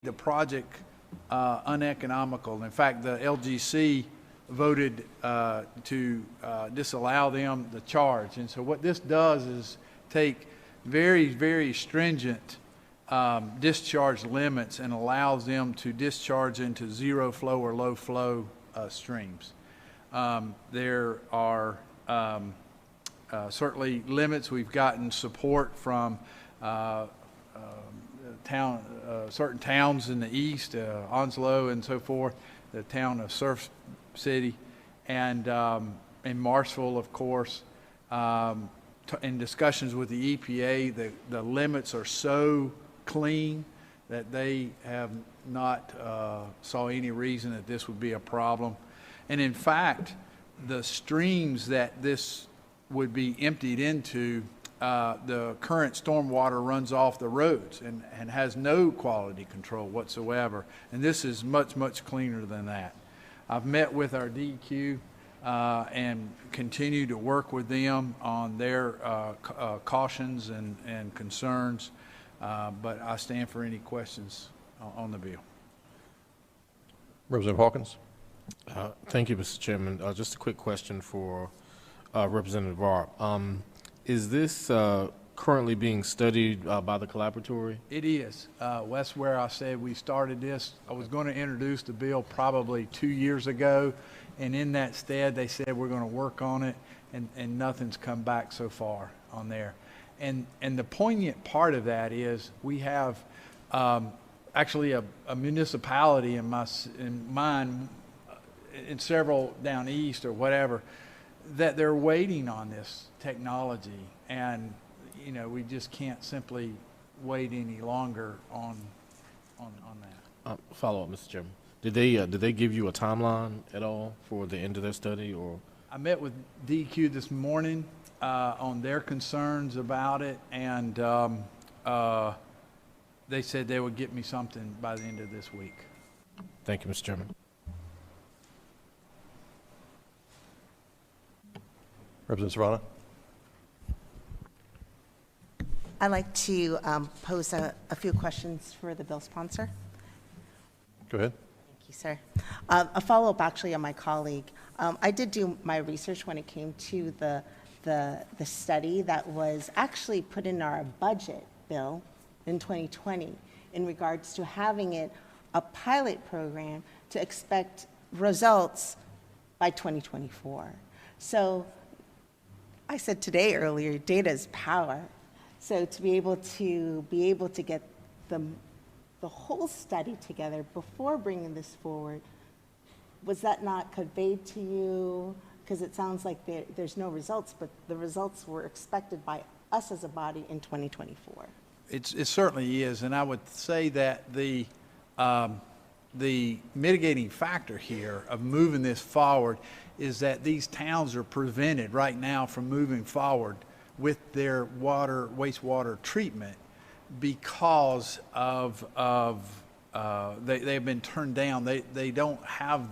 the project uneconomical. In fact, the LGC voted to disallow them the charge. And so what this does is take very, very stringent discharge limits and allows them to discharge into zero flow or low flow streams. There are certainly limits. We've gotten support from certain towns in the east, Onslow and so forth, the town of Surf City, and in Marshville, of course. In discussions with the EPA, the limits are so clean that they have not saw any reason that this would be a problem. And in fact, the streams that this would be emptied into, the current stormwater runs off the roads and has no quality control whatsoever. And this is much, much cleaner than that. I've met with our DEQ and continue to work with them on their cautions and concerns. But I stand for any questions on the bill. Representative Hawkins. Thank you, Mr. Chairman. Just a quick question for Representative Arp. Is this currently being studied by the collaboratory? It is. That's where I said we started this. I was going to introduce the bill probably 2 years ago, and in that stead, they said we're going to work on it, and nothing's come back so far on there. And the poignant part of that is we have actually a municipality in mine, in several down east or whatever, that they're waiting on this technology, and you know, we just can't simply wait any longer on that. Follow up, Mr. Chairman. Did they give you a timeline at all for the end of their study, or? I met with DEQ this morning on their concerns about it, and they said they would get me something by the end of this week. Thank you, Mr. Chairman. Representative Serrano. I'd like to pose a few questions for the bill sponsor. Go ahead. Thank you, sir. A follow-up actually on my colleague. I did do my research when it came to the study that was actually put in our budget bill in 2020 in regards to having it a pilot program to expect results by 2024. So I said today earlier, data is power. So to be able to get the whole study together before bringing this forward, was that not conveyed to you? Because it sounds like there's no results, but the results were expected by us as a body in 2024. It certainly is, and I would say that the mitigating factor here of moving this forward is that these towns are prevented right now from moving forward with their wastewater treatment because of they've been turned down. They don't have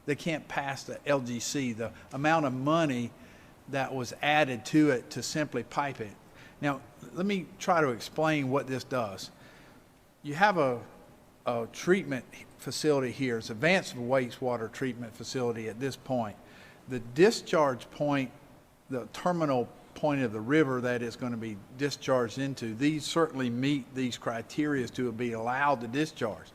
they can't pass the LGC, the amount of money that was added to it to simply pipe it. Now, let me try to explain what this does. You have a treatment facility here. It's advanced wastewater treatment facility at this point. The discharge point, the terminal point of the river that is going to be discharged into, these certainly meet these criteria to be allowed to discharge.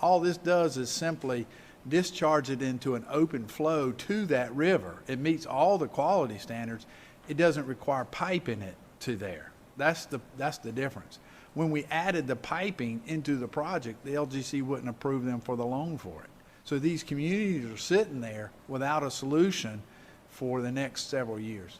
All this does is simply discharge it into an open flow to that river. It meets all the quality standards. It doesn't require piping it to there. That's the difference. When we added the piping into the project, the LGC wouldn't approve them for the loan for it. So these communities are sitting there without a solution for the next several years.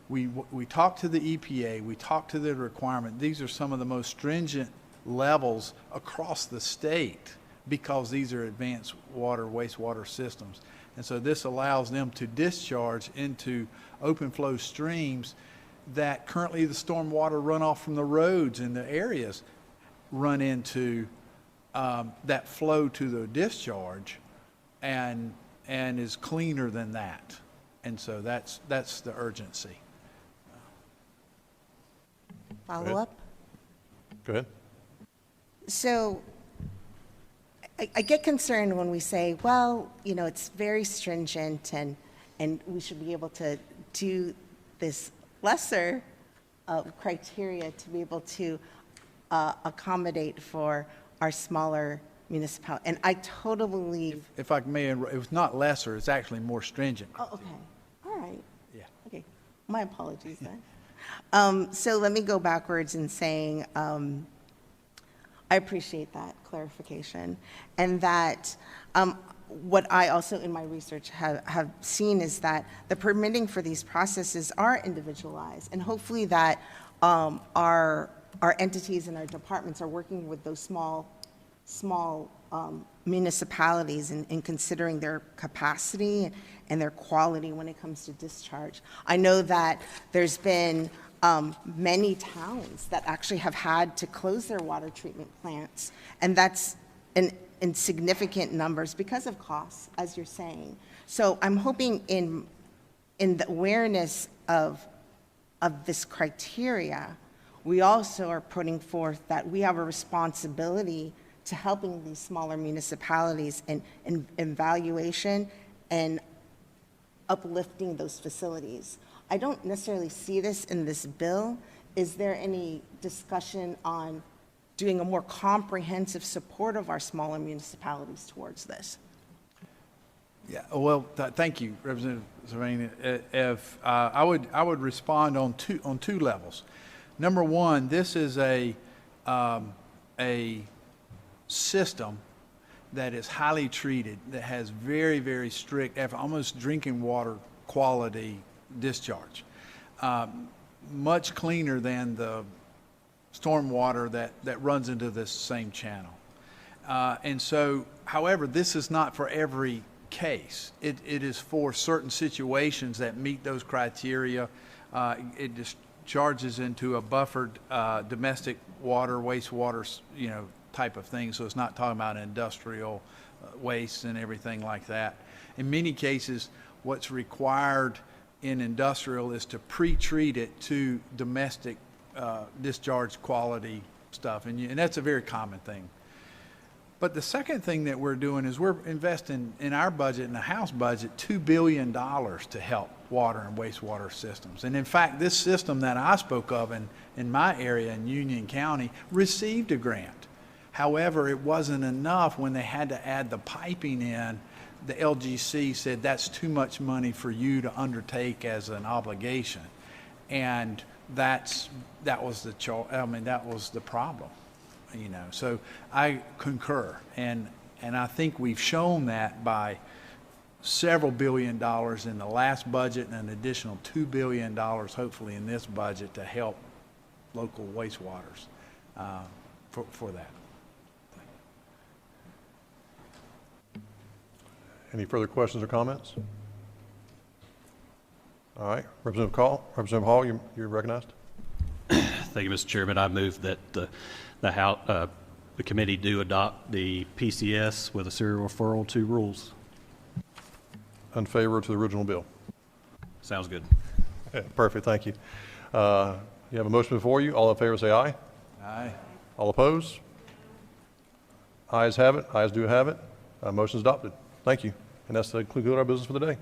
We talked to the EPA, we talked to the requirement. These are some of the most stringent levels across the state because these are advanced wastewater systems. And so this allows them to discharge into open flow streams that currently the stormwater runoff from the roads in the areas run into that flow to the discharge and is cleaner than that. And so that's the urgency. Follow up? Go ahead. So I get concerned when we say, well, you know, it's very stringent and we should be able to do this lesser criteria to be able to accommodate for our smaller municipalities. And I totally believe. If I may, it was not lesser, it's actually more stringent. Oh, okay. All right. Yeah. Okay. My apologies then. So let me go backwards in saying, I appreciate that clarification. And that what I also in my research have seen is that the permitting for these processes are individualized. And hopefully that our entities and our departments are working with those small municipalities in considering their capacity and their quality when it comes to discharge. I know that there's been many towns that actually have had to close their water treatment plants, and that's in significant numbers because of costs, as you're saying. So I'm hoping in the awareness of this criteria, we also are putting forth that we have a responsibility to helping these smaller municipalities in evaluation and uplifting those facilities. I don't necessarily see this in this bill. Is there any discussion on doing a more comprehensive support of our smaller municipalities towards this? Yeah, well, thank you, Representative Savannah. If I would respond on two levels. Number one, this is a system that is highly treated, that has very, very strict, almost drinking water quality discharge. Much cleaner than the storm water that runs into this same channel. And so, however, this is not for every case. It is for certain situations that meet those criteria. It discharges into a buffered domestic water, wastewater, type of thing. So it's not talking about industrial waste and everything like that. In many cases, what's required in industrial is to pre-treat it to domestic discharge quality stuff, and that's a very common thing. But the second thing that we're doing is we're investing in our budget, in the House budget, $2 billion to help water and wastewater systems. And in fact, this system that I spoke of in my area in Union County received a grant. However, it wasn't enough. When they had to add the piping in, the LGC said that's too much money for you to undertake as an obligation. And that was the problem. So I concur, and I think we've shown that by several $1 billion in the last budget and an additional $2 billion hopefully in this budget to help local wastewaters for that. Any further questions or comments? All right, Representative Hall, you're recognized. Thank you, Mr. Chairman. I move that the committee do adopt the PCS with a serial referral to rules. In favor to the original bill. Sounds good. Yeah, perfect, thank you. You have a motion before you. All in favor say aye. Aye. All opposed? Ayes have it. Ayes do have it. Motion is adopted. Thank you. And that's to conclude our business for the day.